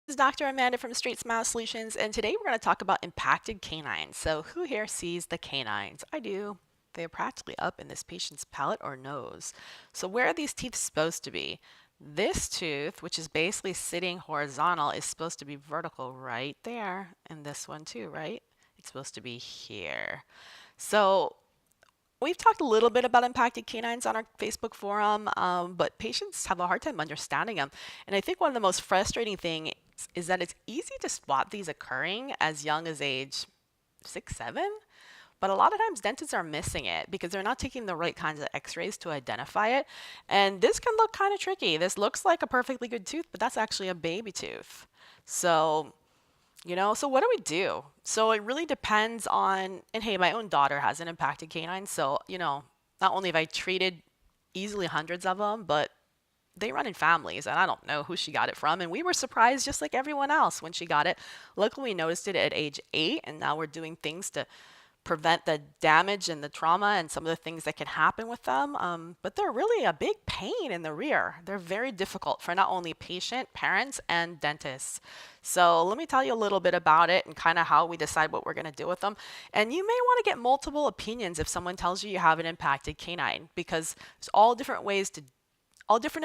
This is Dr. Amanda from StraightSmile Solutions, and today we're going to talk about impacted canines. So, who here sees the canines? I do. They're practically up in this patient's palate or nose. So, where are these teeth supposed to be? This tooth, which is basically sitting horizontal, is supposed to be vertical right there, and this one too, right? It's supposed to be here. So, we've talked a little bit about impacted canines on our Facebook forum, but patients have a hard time understanding them. And I think one of the most frustrating things is that it's easy to spot these occurring as young as age 6, 7. But a lot of times dentists are missing it because they're not taking the right kinds of x-rays to identify it. And this can look kind of tricky. This looks like a perfectly good tooth, but that's actually a baby tooth. So so what do we do? So it really depends on, and hey, my own daughter has an impacted canine. So, not only have I treated easily hundreds of them, but they run in families, and I don't know who she got it from. And we were surprised just like everyone else when she got it. Luckily, we noticed it at age 8, and now we're doing things to prevent the damage and the trauma and some of the things that can happen with them. But they're really a big pain in the rear. They're very difficult for not only patient, parents, and dentists. So let me tell you a little bit about it and kind of how we decide what we're going to do with them. And you may want to get multiple opinions if someone tells you you have an impacted canine, because there's all different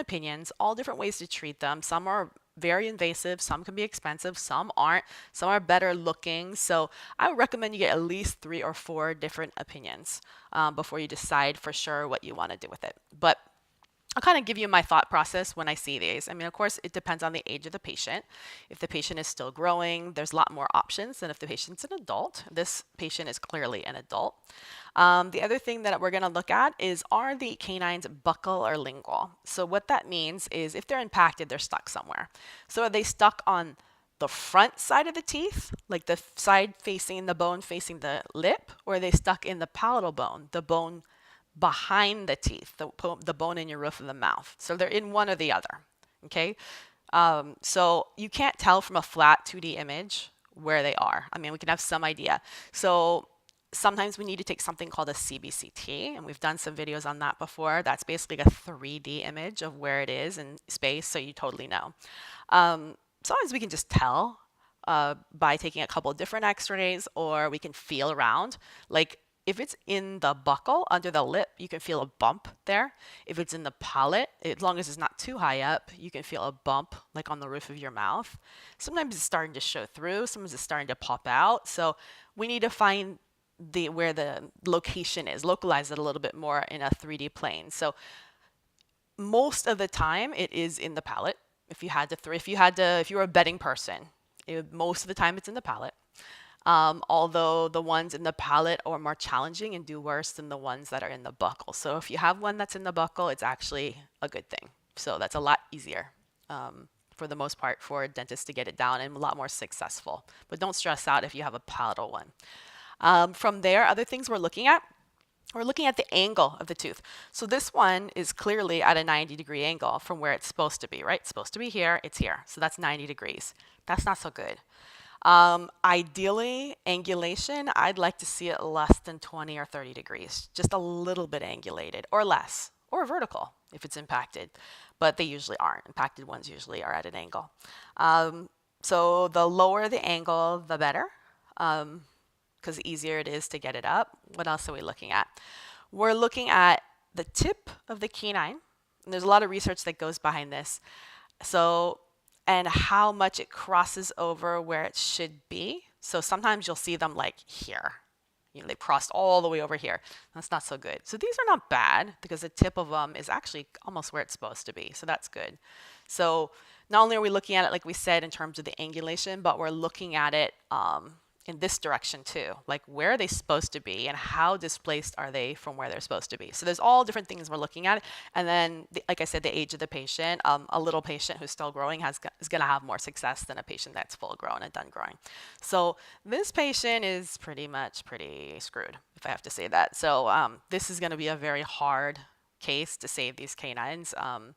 opinions, all different ways to treat them. Some are very invasive, some can be expensive, some aren't, some are better looking. So I would recommend you get at least 3 or 4 different opinions before you decide for sure what you want to do with it. But I'll kind of give you my thought process when I see these. I mean, of course, it depends on the age of the patient. If the patient is still growing, there's a lot more options than if the patient's an adult. This patient is clearly an adult. The other thing that we're going to look at is, are the canines buccal or lingual? So what that means is if they're impacted, they're stuck somewhere. So are they stuck on the front side of the teeth, like the side facing the bone facing the lip, or are they stuck in the palatal bone, the bone behind the teeth, the bone in your roof of the mouth? So they're in one or the other. Okay. So you can't tell from a flat 2D image where they are. I mean, we can have some idea. So sometimes we need to take something called a CBCT, and we've done some videos on that before. That's basically a 3D image of where it is in space, so you totally know. Sometimes we can just tell by taking a couple of different x-rays, or we can feel around. Like if it's in the buccal under the lip, you can feel a bump there. If it's in the palate, as long as it's not too high up, you can feel a bump like on the roof of your mouth. Sometimes it's starting to show through, sometimes it's starting to pop out. So we need to find where the location is, localize it a little bit more in a 3D plane. So most of the time it is in the palate. If you were a betting person, most of the time it's in the palate. Although the ones in the palate are more challenging and do worse than the ones that are in the buccal. So if you have one that's in the buccal, it's actually a good thing. So that's a lot easier for the most part for dentists to get it down, and a lot more successful. But don't stress out if you have a palatal one. From there, other things we're looking at the angle of the tooth. So this one is clearly at a 90-degree angle from where it's supposed to be, right? It's supposed to be here, it's here. So that's 90 degrees. That's not so good. Ideally, angulation, I'd like to see it less than 20 or 30 degrees, just a little bit angulated or less, or vertical if it's impacted, but they usually aren't. Impacted ones usually are at an angle. So the lower the angle, the better, because the easier it is to get it up. What else are we looking at? We're looking at the tip of the canine, and there's a lot of research that goes behind this. So, and how much it crosses over where it should be. So sometimes you'll see them like here. They crossed all the way over here. That's not so good. So these are not bad because the tip of them is actually almost where it's supposed to be. So that's good. So not only are we looking at it, like we said, in terms of the angulation, but we're looking at it in this direction too. Like, where are they supposed to be and how displaced are they from where they're supposed to be? So there's all different things we're looking at. And then, like I said, the age of the patient. A little patient who's still growing is going to have more success than a patient that's full grown and done growing. So this patient is pretty screwed, if I have to say that. So this is going to be a very hard case to save these canines. I'm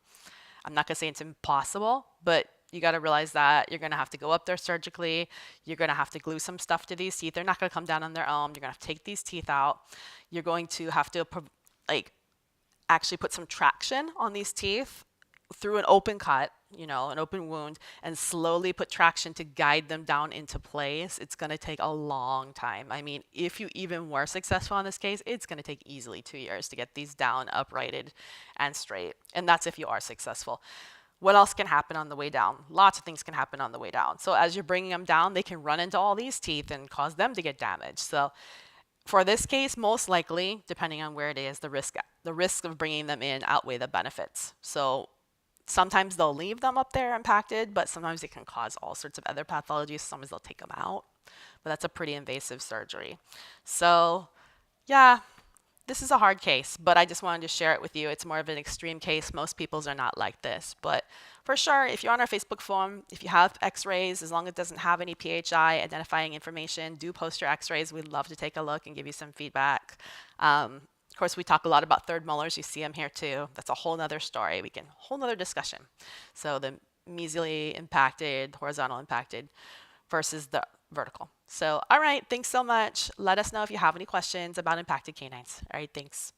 not going to say it's impossible, but you got to realize that you're going to have to go up there surgically. You're going to have to glue some stuff to these teeth. They're not going to come down on their own. You're going to have to take these teeth out. You're going to have to actually put some traction on these teeth through an open cut, an open wound, and slowly put traction to guide them down into place, it's going to take a long time. I mean, if you even were successful in this case, it's going to take easily 2 years to get these down, uprighted, and straight. And that's if you are successful. What else can happen on the way down? Lots of things can happen on the way down. So as you're bringing them down, they can run into all these teeth and cause them to get damaged. So for this case, most likely, depending on where it is, the risk of bringing them in outweigh the benefits. So sometimes they'll leave them up there impacted, but sometimes it can cause all sorts of other pathologies. Sometimes they'll take them out, but that's a pretty invasive surgery. So yeah, this is a hard case, but I just wanted to share it with you. It's more of an extreme case. Most people's are not like this, but for sure, if you're on our Facebook forum, if you have x-rays, as long as it doesn't have any PHI identifying information, do post your x-rays. We'd love to take a look and give you some feedback. Of course, we talk a lot about third molars. You see them here too. That's a whole nother story. Whole nother discussion. So the mesially impacted, horizontal impacted versus the vertical. So, all right, thanks so much. Let us know if you have any questions about impacted canines. All right, thanks.